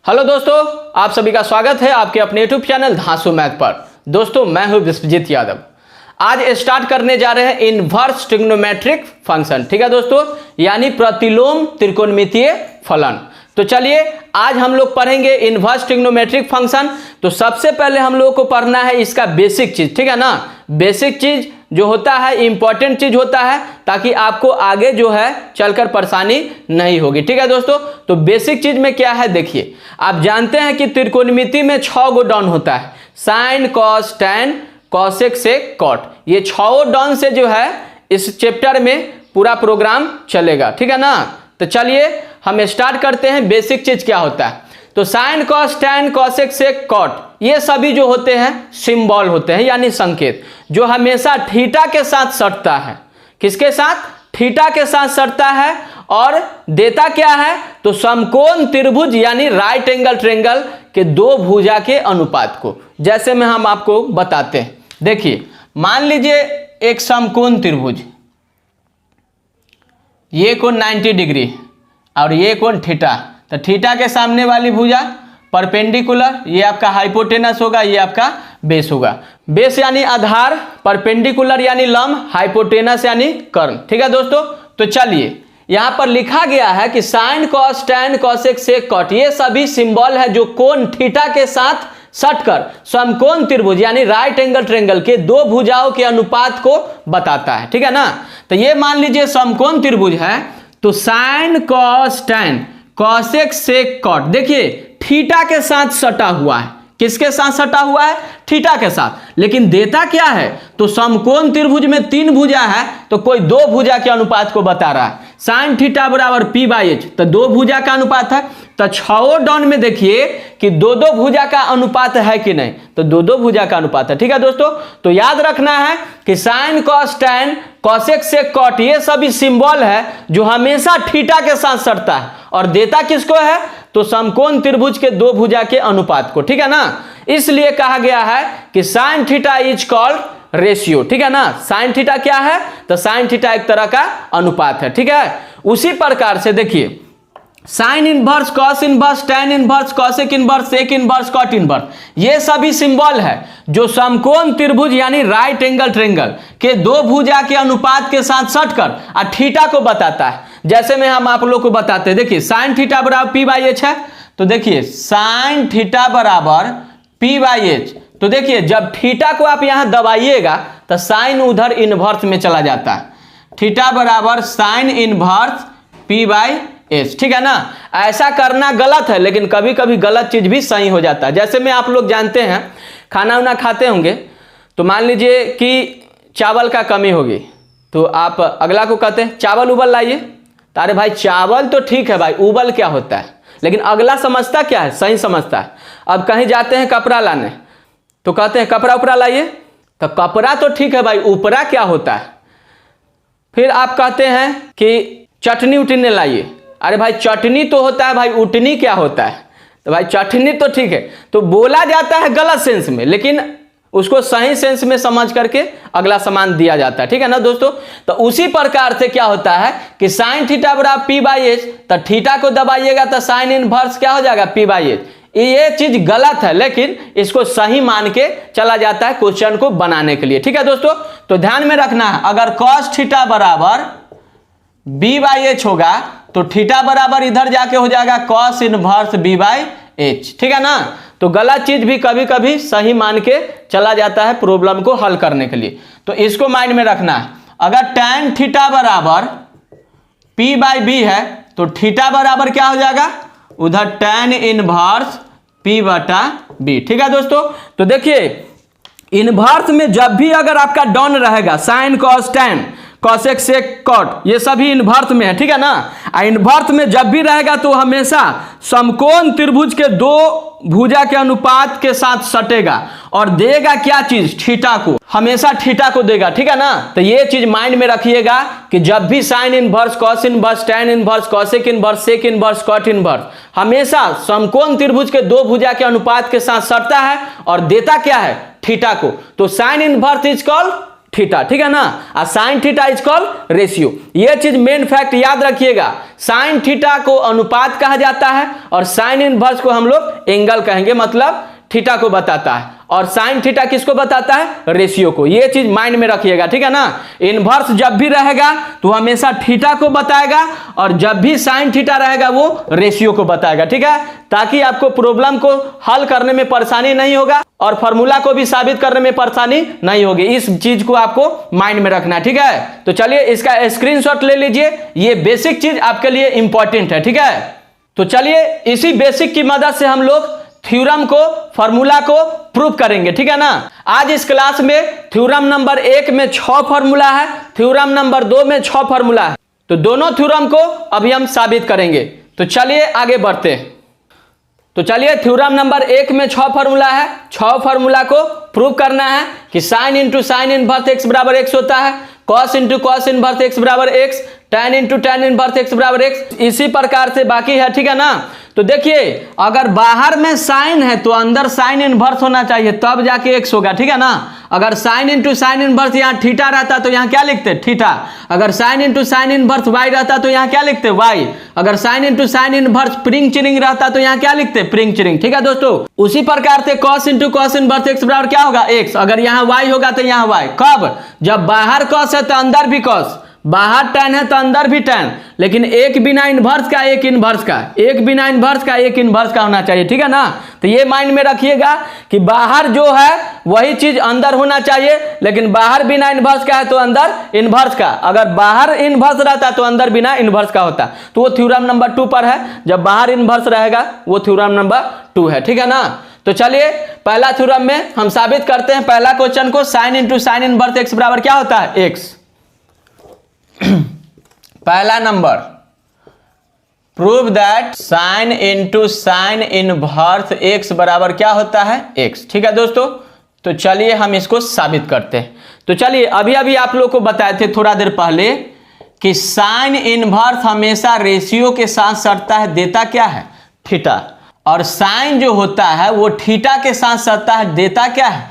Hello दोस्तों, आप सभी का स्वागत है आपके अपने यूट्यूब चैनल धांसू मैथ पर। दोस्तों मैं हूं विश्वजीत यादव। आज स्टार्ट करने जा रहे हैं इनवर्स ट्रिग्नोमेट्रिक फंक्शन। ठीक है दोस्तों, यानी प्रतिलोम त्रिकोणमितीय फलन। तो चलिए आज हम लोग पढ़ेंगे इनवर्स ट्रिग्नोमेट्रिक फंक्शन। तो सबसे पहले हम लोगों को पढ़ना है इसका बेसिक चीज, ठीक है ना। बेसिक चीज जो होता है इंपॉर्टेंट चीज होता है, ताकि आपको आगे जो है चलकर परेशानी नहीं होगी। ठीक है दोस्तों, तो बेसिक चीज में क्या है देखिए, आप जानते हैं कि त्रिकोणमिति में 6 गो डॉन होता है, sin cos tan cosec sec cot. ये 6 डॉन से जो है इस चैप्टर में पूरा प्रोग्राम चलेगा, ठीक है ना। तो चलिए हम स्टार्ट करते हैं। बेसिक चीज क्या होता है, तो sine cos tan cosec sec cot ये सभी जो होते हैं सिंबल होते हैं, यानी संकेत जो हमेशा थीटा के साथ सटता है। किसके साथ? थीटा के साथ सटता है। और देता क्या है? तो समकोण त्रिभुज यानी राइट एंगल ट्रायंगल के दो भुजा के अनुपात को। जैसे में हम आपको बताते हैं, देखिए मान लीजिए एक समकोण त्रिभुज, ये कोण 90 डिग्री और ये कोण थीटा। तो थीटा के सामने वाली भुजा परपेंडिकुलर, ये आपका हाइपोटेनस होगा, ये आपका बेस होगा। बेस यानी आधार, परपेंडिकुलर यानी लंब, हाइपोटेनस यानी कर्ण। ठीक है दोस्तों, तो चलिए यहां पर लिखा गया है कि sine cos tan cosec sec cot ये सभी सिंबल है जो कोण थीटा के साथ सटकर समकोण त्रिभुज यानी राइट एंगल ट्रायंगल के दो भुजाओं के अनुपात को बताता है। ठीक है ना। तो ये मान लीजिए समकोण त्रिभुज है, तो sine cos tan cosec sec cot देखिए थीटा के साथ सटा हुआ है। किसके साथ सटा हुआ है? थीटा के साथ। लेकिन देता क्या है? तो समकोण त्रिभुज में 3 भुजा है, तो कोई 2 भुजा के अनुपात को बता रहा है। साइन थीटा बराबर पी बाई एच, तो 2 भुजा का अनुपात है। तो 6 डॉन में देखिए कि 2-2 भुजा का अनुपात है कि नहीं, तो 2-2 भुजा का अनुपात है। ठीक है दोस्तों, तो याद रखना है कि sine cos tan cosec sec cot ये सभी सिंबल है जो हमेशा थीटा के साथ सटता है। और देता किसको है? तो समकोण त्रिभुज के 2 भुजा के अनुपात को। ठीक है ना। इसलिए कहा गया है कि sine theta is called ratio. ठीक है ना। साइन थीटा क्या है? तो साइन थीटा एक तरह का अनुपात है। ठीक है। उसी प्रकार से देखिए sine inverse cos inverse tan inverse cosec inverse sec inverse cot inverse ये सभी सिंबल है जो समकोण त्रिभुज यानी राइट एंगल ट्रायंगल के 2 भुजा के अनुपात के साथ सटकर और थीटा को बताता है। जैसे में हम आप लोग को बताते हैं, देखिए साइन थीटा बराबर पी बाई एच है, तो देखिए साइन थीटा बराबर पी बाई एच। तो देखिए जब थीटा को आप यहां दबाइएगा तो साइन उधर इनवर्स में चला जाता है। थीटा बराबर sine inverse P by H. ठीक है ना। ऐसा करना गलत है, लेकिन कभी कभी गलत चीज भी सही हो जाता है। जैसे में आप लोग जानते हैं खाना वाना खाते होंगे, तो मान लीजिए कि चावल का कमी होगी, तो आप अगला को कहते हैं चावल उबल लाइए। तो अरे भाई चावल तो ठीक है भाई, उबल क्या होता है, लेकिन अगला समझता क्या है? सही समझता है। अब कहीं जाते हैं कपड़ा लाने, तो कहते हैं कपड़ा उपड़ा लाइए, तो कपड़ा तो ठीक है भाई, उपड़ा क्या होता है? फिर आप कहते हैं कि चटनी उटनी लाइए, अरे भाई चटनी तो होता है भाई, उटनी क्या होता है? तो भाई चटनी तो ठीक है, तो बोला जाता है गलत सेंस में, लेकिन उसको सही सेंस में समझ करके अगला सामान दिया जाता है। ठीक है ना दोस्तों। तो उसी प्रकार से क्या होता है कि साइन थीटा बराबर पी बाई एच, तो थीटा को दबाइएगा तो साइन इनवर्स क्या हो जाएगा? P by H. ये चीज गलत है, लेकिन इसको सही मान के चला जाता है क्वेश्चन को बनाने के लिए। ठीक है दोस्तों, तो ध्यान में रखना है, अगर कॉस थीटा बराबर बी बाई एच होगा तो थीटा बराबर इधर जाके हो जाएगा cos inverse B by H. ठीक है ना। तो गलत चीज भी कभी कभी सही मान के चला जाता है प्रॉब्लम को हल करने के लिए, तो इसको माइंड में रखना है। अगर टैन थीटा बराबर पी बाई बी है तो थीटा बराबर क्या हो जाएगा? उधर टैन इनवर्स पी बटा बी। ठीक है दोस्तों, तो देखिए इनवर्स में जब भी अगर आपका डॉन रहेगा sine cos tan cosec sec cot ये सभी इनवर्स में है। ठीक है ना। इनवर्स में जब भी रहेगा तो हमेशा समकोण त्रिभुज के 2 भुजा के अनुपात के साथ सटेगा और देगा क्या चीज? थीटा को, हमेशा थीटा को देगा। ठीक है ना। तो ये चीज माइंड में रखिएगा कि जब भी sine inverse cos inverse tan inverse cosec inverse sec inverse cot inverse हमेशा समकोण त्रिभुज के 2 भुजा के अनुपात के साथ सटता है और देता क्या है? थीटा को। तो sine inverse is called theta, ठीक है ना। और sine theta is called ratio. ये चीज मेन फैक्ट याद रखिएगा, साइन थीटा को अनुपात कहा जाता है और साइन इनवर्स को हम लोग एंगल कहेंगे, मतलब थीटा को बताता है, और साइन थीटा किसको बताता है, रेशियो को। ये चीज माइंड में रखिएगा, ठीक है ना। इनवर्स जब भी रहेगा तो हमेशा थीटा को बताएगा, और जब भी साइन थीटा रहेगा वो रेशियो को बताएगा, ठीक है, ताकि आपको प्रॉब्लम को हल करने में परेशानी नहीं होगा और फॉर्मूला को भी साबित करने में परेशानी नहीं होगी। इस चीज को आपको माइंड में रखना है, ठीक है। तो चलिए इसका स्क्रीनशॉट ले लीजिए, ये बेसिक चीज आपके लिए इंपॉर्टेंट है, ठीक है। तो चलिए इसी बेसिक की मदद से हम लोग थ्योरम को, फार्मूला को प्रूव करेंगे, ठीक है ना। आज इस क्लास में थ्योरम नंबर 1 में 6 फार्मूला है, थ्योरम नंबर 2 में 6 फार्मूला है, तो दोनों थ्योरम को अभी हम साबित करेंगे। तो चलिए आगे बढ़ते हैं। तो चलिए थ्योरम नंबर 1 में 6 फार्मूला है, 6 फार्मूला को प्रूव करना है कि sine into sine inverse x बराबर एक्स होता है, cos into cos inverse x बराबर x, tan into tan inverse x बराबर एक्स, इसी प्रकार से बाकी है, ठीक है ना। तो देखिए अगर बाहर में साइन है तो अंदर साइन इनवर्स होना चाहिए, तब जाके एक्स होगा, ठीक है ना। अगर साइन इंटू साइन इनवर्स यहाँ थीटा रहता तो यहाँ क्या लिखते, थीटा। अगर sine into sine inverse Y रहता तो यहाँ क्या लिखते, वाई। अगर साइन इंटू साइन इनवर्स प्रिंग चिरिंग रहता तो यहाँ क्या लिखते, प्रिंग चिरिंग, ठीक है दोस्तों। उसी प्रकार से cos into cos inverse x बराबर क्या होगा, एक्स। अगर यहाँ वाई होगा तो यहाँ वाई। कब, जब बाहर कॉस है तो अंदर भी कॉस, बाहर tan है तो अंदर भी tan, लेकिन एक बिना इनवर्स का एक इनवर्स का, एक बिना इनवर्स का एक इनवर्स का होना चाहिए, ठीक है ना। तो ये माइंड में रखिएगा कि बाहर जो है वही चीज अंदर होना चाहिए, लेकिन बाहर बिना इनवर्स का है तो अंदर इनवर्स का। अगर बाहर इनवर्स रहता तो अंदर बिना इनवर्स का होता, तो वो थ्योरम नंबर 2 पर है। जब बाहर इनवर्स रहेगा वो थ्योरम नंबर 2 है, ठीक है ना। तो चलिए पहला थ्योरम में हम साबित करते हैं पहला क्वेश्चन को, sign into sine inverse x बराबर क्या होता है, एक्स। पहला number, prove that sine into sine inverse x बराबर क्या होता है, एक्स, ठीक है दोस्तों। तो चलिए हम इसको साबित करते हैं। तो चलिए अभी अभी आप लोग को बताए थे थोड़ा देर पहले कि साइन इनवर्स हमेशा रेशियो के साथ सटता है, देता क्या है, थीटा, और साइन जो होता है वो थीटा के साथ सटता है, देता क्या है,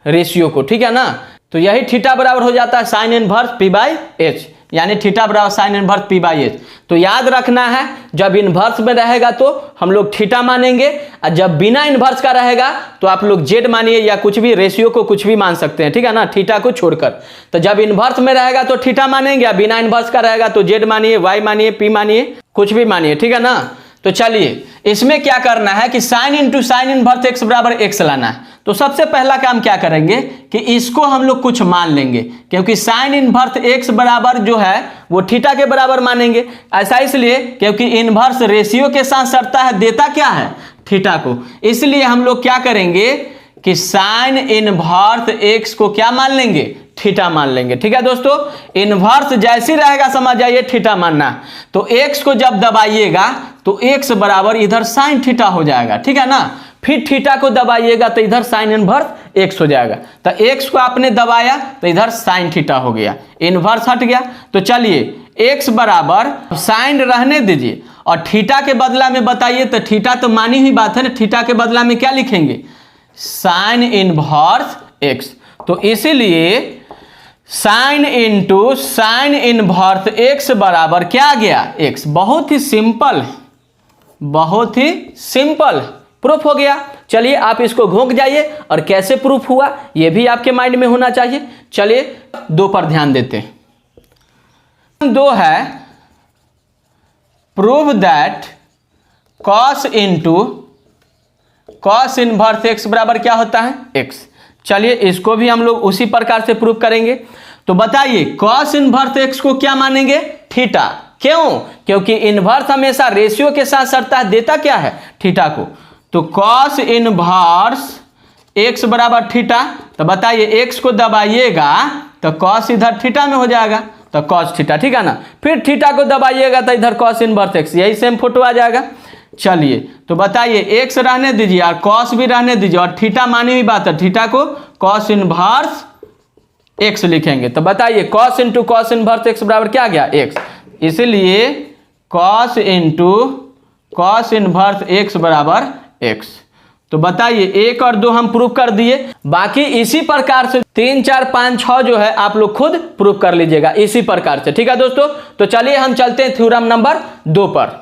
रेशियो को, ठीक है ना। तो यही थीटा बराबर हो जाता है sine inverse P by H, यानी थीटा बराबर sine inverse P by H. तो याद रखना है, जब इनवर्स में रहेगा तो हम लोग थीटा मानेंगे, और जब बिना इनवर्स का रहेगा तो आप लोग जेड मानिए या कुछ भी, रेशियो को कुछ भी मान सकते हैं, ठीक है ना, थीटा को छोड़कर। तो जब इनवर्स में रहेगा तो थीटा मानेंगे, या बिना इनवर्स का रहेगा तो जेड मानिए, वाई मानिए, पी मानिए, कुछ भी मानिए, ठीक है ना। तो चलिए इसमें क्या करना है कि sine into sine inverse x बराबर एक्स लाना है। तो सबसे पहला काम क्या करेंगे कि इसको हम लोग कुछ मान लेंगे, क्योंकि साइन इनवर्स एक्स बराबर जो है वो थीटा के बराबर मानेंगे। ऐसा इसलिए क्योंकि इनवर्स रेशियो के साथ सटता है, देता क्या है, थीटा को। इसलिए हम लोग क्या करेंगे कि साइन इनवर्स एक्स को क्या मान लेंगे, थीटा मान लेंगे, ठीक है दोस्तों। इनवर्स जैसी रहेगा समझ जाइए थीटा मानना। तो एक्स को जब दबाइएगा तो एक्स बराबर इधर साइन थीटा हो जाएगा, ठीक है ना। फिर थीटा को दबाइएगा तो इधर साइन इनवर्स एक्स हो जाएगा। तो एक्स को आपने दबाया तो इधर साइन थीटा हो गया, इनवर्स हट गया। तो चलिए एक्स बराबर साइन रहने दीजिए और थीटा के बदला में बताइए, तो थीटा तो मानी हुई बात है ना, थीटा के बदला में क्या लिखेंगे, साइन इनवर्स एक्स। तो इसीलिए sign into sine inverse x बराबर क्या आ गया, एक्स। बहुत ही सिंपल, बहुत ही सिंपल प्रूफ हो गया। चलिए आप इसको घोंक जाइए और कैसे प्रूफ हुआ ये भी आपके माइंड में होना चाहिए। चलिए 2 पर ध्यान देते हैं। 2 है, prove that cos into cos inverse x बराबर क्या होता है, एक्स। चलिए इसको भी हम लोग उसी प्रकार से प्रूफ करेंगे। तो बताइए कॉस इनवर्स एक्स को क्या मानेंगे, थीटा। क्यों, क्योंकि इनवर्स हमेशा रेशियो के साथ सटता है, देता क्या है, थीटा को। तो कॉस इनवर्स एक्स बराबर थीटा। तो बताइए एक्स को दबाइएगा तो कॉस इधर थीटा में हो जाएगा, तो कॉस थीटा, ठीक है ना। फिर थीटा को दबाइएगा तो इधर कॉस इनवर्स एक्स, यही सेम फोटो आ जाएगा। चलिए तो बताइए एक्स रहने दीजिए और कॉस भी रहने दीजिए, और थीटा मानी हुई बात है, थीटा को कॉस इनवर्स एक्स लिखेंगे। तो बताइए cos into cos inverse x बराबर क्या आ गया, एक्स। इसलिए cos into cos inverse x बराबर एक्स। तो बताइए 1 और 2 हम प्रूफ कर दिए, बाकी इसी प्रकार से 3, 4, 5, 6 जो है आप लोग खुद प्रूफ कर लीजिएगा इसी प्रकार से। ठीक है दोस्तों, तो चलिए हम चलते हैं थ्योरम नंबर 2 पर।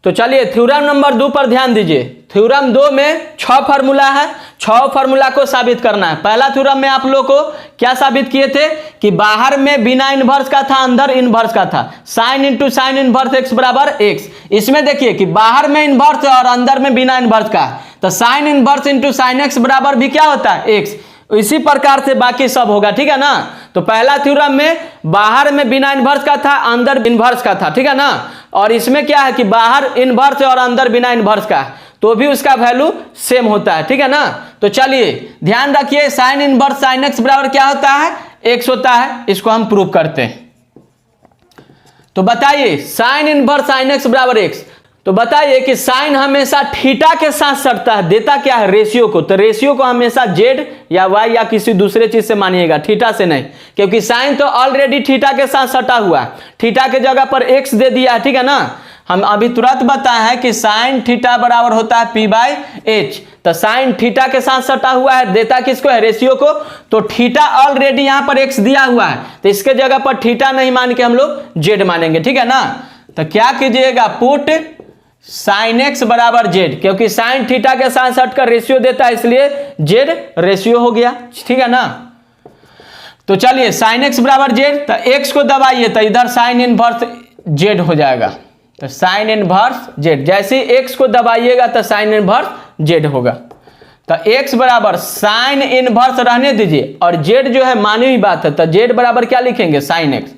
तो चलिए थ्योरम नंबर 2 पर ध्यान दीजिए। थ्योरम 2 में 6 फार्मूला है, 6 फार्मूला को साबित करना है। पहला थ्योरम में आप लोग को क्या साबित किए थे कि बाहर में बिना इनवर्स का था, अंदर इनवर्स का था। Sign into sine inverse x बराबर एक्स। इसमें देखिए कि बाहर में इनवर्स और अंदर में बिना इनवर्स का, तो sine inverse into sine x बराबर भी क्या होता है, एक्स। इसी प्रकार से बाकी सब होगा। ठीक है ना। तो पहला थ्योरम में बाहर में बिना इनवर्स का था, अंदर इनवर्स का था। ठीक है ना। और इसमें क्या है कि बाहर इनवर्स और अंदर बिना इनवर्स का, तो भी उसका वैल्यू सेम होता है। ठीक है ना। तो चलिए ध्यान रखिए, साइन इनवर्स साइन एक्स बराबर क्या होता है, एक्स होता है। इसको हम प्रूव करते हैं। तो बताइए साइन इनवर्स साइन एक्स बराबर एक्स। तो बताइए कि साइन हमेशा थीटा के साथ सटता है, देता क्या है, रेशियो को। तो रेशियो को हमेशा जेड या वाई या किसी दूसरे चीज से मानिएगा, थीटा से नहीं, क्योंकि साइन तो ऑलरेडी थीटा के साथ सटा हुआ है, थीटा के जगह पर एक्स दे दिया है। ठीक है ना। हम अभी तुरंत बताए हैं कि साइन थीटा बराबर होता है पी बाई एच। तो साइन थीटा के साथ सटा हुआ है, देता किसको है, रेशियो को। तो थीटा ऑलरेडी यहां पर एक्स दिया हुआ है, तो इसके जगह पर थीटा नहीं मान के हम लोग जेड मानेंगे। ठीक है ना। तो क्या कीजिएगा, पुट साइन एक्स बराबर जेड, क्योंकि साइन थीटा के साथ सट कर रेशियो देता है, इसलिए जेड रेशियो हो गया। ठीक है ना। तो चलिए साइन एक्स बराबर जेड, तो एक्स को दबाइए तो इधर साइन इनवर्स जेड हो जाएगा। तो साइन इनवर्स जेड, जैसे एक्स को दबाइएगा तो साइन इनवर्स जेड होगा। तो एक्स बराबर साइन इनवर्स रहने दीजिए, और जेड जो है मानी हुई बात है, तो जेड बराबर क्या लिखेंगे, साइन एक्स।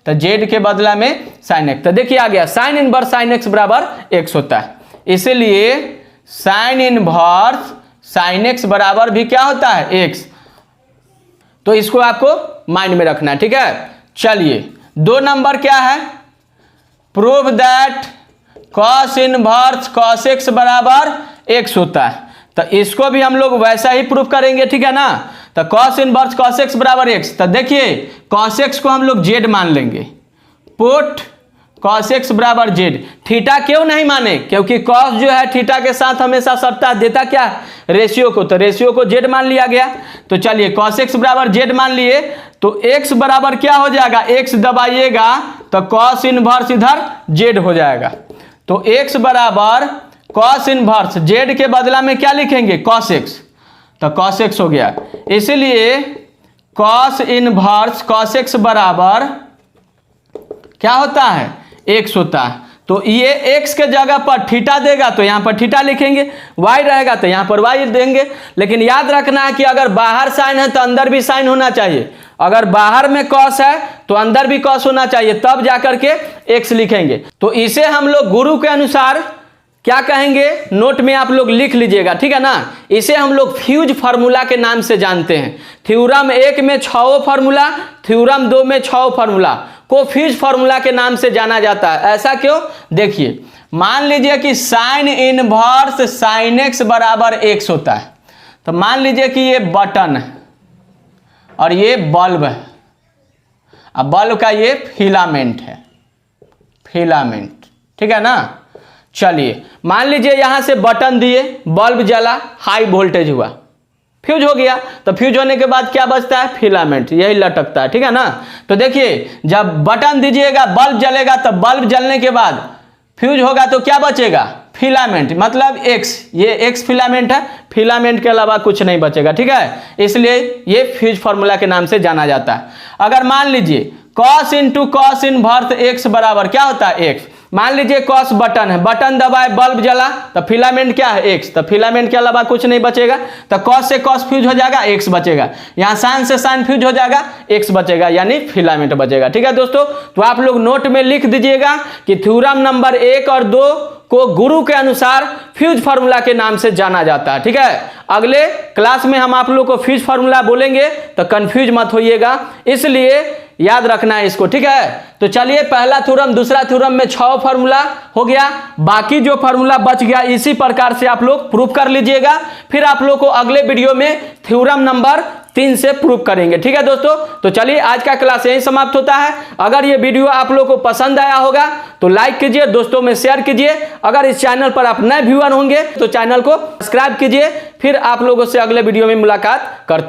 तो जेड के बदला में साइन एक्स। तो देखिए आ गया, साइन इनवर्स साइन एक्स बराबर एक्स होता है, इसीलिए साइन इनवर्स साइन एक्स बराबर भी क्या होता है, एक्स। तो इसको आपको माइंड में रखना है। ठीक है। चलिए 2 नंबर क्या है, prove that cos inverse cos x बराबर एक्स होता है। तो इसको भी हम लोग वैसा ही प्रूफ करेंगे। ठीक है ना। तो कॉस इनवर्स कॉस एक्स बराबर एक्स, तो देखिए कॉस एक्स को हम लोग जेड मान लेंगे, पुट कॉस एक्स बराबर जेड। थीटा क्यों नहीं माने, क्योंकि कॉस जो है थीटा के साथ हमेशा सटता है, देता क्या, रेशियो को। तो रेशियो को जेड मान लिया गया। तो चलिए कॉस एक्स बराबर जेड मान लिए, तो एक्स बराबर क्या हो जाएगा, एक्स दबाइएगा तो कॉस इनवर्स इधर जेड हो जाएगा। तो एक्स बराबर कॉस इनवर्स जेड के बदला में क्या लिखेंगे, कॉस एक्स। तो कॉस एक्स हो गया, इसीलिए कॉस इनवर्स कॉस एक्स बराबर क्या होता है, एक्स होता है। तो ये एक्स के जगह पर थीटा देगा तो यहां पर थीटा लिखेंगे, वाई रहेगा तो यहां पर वाई देंगे। लेकिन याद रखना है कि अगर बाहर साइन है तो अंदर भी साइन होना चाहिए, अगर बाहर में कॉस है तो अंदर भी कॉस होना चाहिए, तब जाकर के एक्स लिखेंगे। तो इसे हम लोग गुरु के अनुसार क्या कहेंगे, नोट में आप लोग लिख लीजिएगा। ठीक है ना। इसे हम लोग फ्यूज फार्मूला के नाम से जानते हैं। थ्योरम 1 में 6 फार्मूला, थ्योरम 2 में 6 फार्मूला को फ्यूज फार्मूला के नाम से जाना जाता है। ऐसा क्यों, देखिए मान लीजिए कि साइन इनवर्स साइन एक्स बराबर एक्स होता है। तो मान लीजिए कि ये बटन है और ये बल्ब है, अब बल्ब का ये फिलामेंट है, फिलामेंट। ठीक है ना। चलिए मान लीजिए यहां से बटन दिए, बल्ब जला, हाई वोल्टेज हुआ, फ्यूज हो गया। तो फ्यूज होने के बाद क्या बचता है, फिलामेंट, यही लटकता है। ठीक है ना। तो देखिए जब बटन दीजिएगा बल्ब जलेगा, तो बल्ब जलने के बाद फ्यूज होगा तो क्या बचेगा, फिलामेंट, मतलब एक्स। ये एक्स फिलामेंट है, फिलामेंट के अलावा कुछ नहीं बचेगा। ठीक है। इसलिए ये फ्यूज फार्मूला के नाम से जाना जाता है। अगर मान लीजिए cos into cos inverse x बराबर क्या होता है, एक्स। मान लीजिए कॉस बटन है, बटन दबाए बल्ब जला, तो फिलामेंट क्या है, एक्स। तो फिलामेंट के अलावा कुछ नहीं बचेगा, तो कॉस से कॉस फ्यूज हो जाएगा, एक्स बचेगा। यहाँ साइन से साइन फ्यूज हो जाएगा, एक्स बचेगा, यानी फिलामेंट बचेगा। ठीक है दोस्तों। तो आप लोग नोट में लिख दीजिएगा कि थ्योरम नंबर 1 और 2 को गुरु के अनुसार फ्यूज फार्मूला के नाम से जाना जाता है। ठीक है। अगले क्लास में हम आप लोग को फ्यूज फार्मूला बोलेंगे, तो कंफ्यूज मत होइएगा, इसलिए याद रखना है इसको। ठीक है। तो चलिए पहला थ्योरम दूसरा थ्योरम में 6 फार्मूला हो गया, बाकी जो फार्मूला बच गया इसी प्रकार से आप लोग प्रूफ कर लीजिएगा। फिर आप लोग को अगले वीडियो में थ्योरम नंबर 3 से प्रूव करेंगे। ठीक है दोस्तों, तो चलिए आज का क्लास यहीं समाप्त होता है। अगर ये वीडियो आप लोग को पसंद आया होगा तो लाइक कीजिए, दोस्तों में शेयर कीजिए। अगर इस चैनल पर आप नए व्यूअर होंगे तो चैनल को सब्सक्राइब कीजिए। फिर आप लोगों से अगले वीडियो में मुलाकात करते हैं।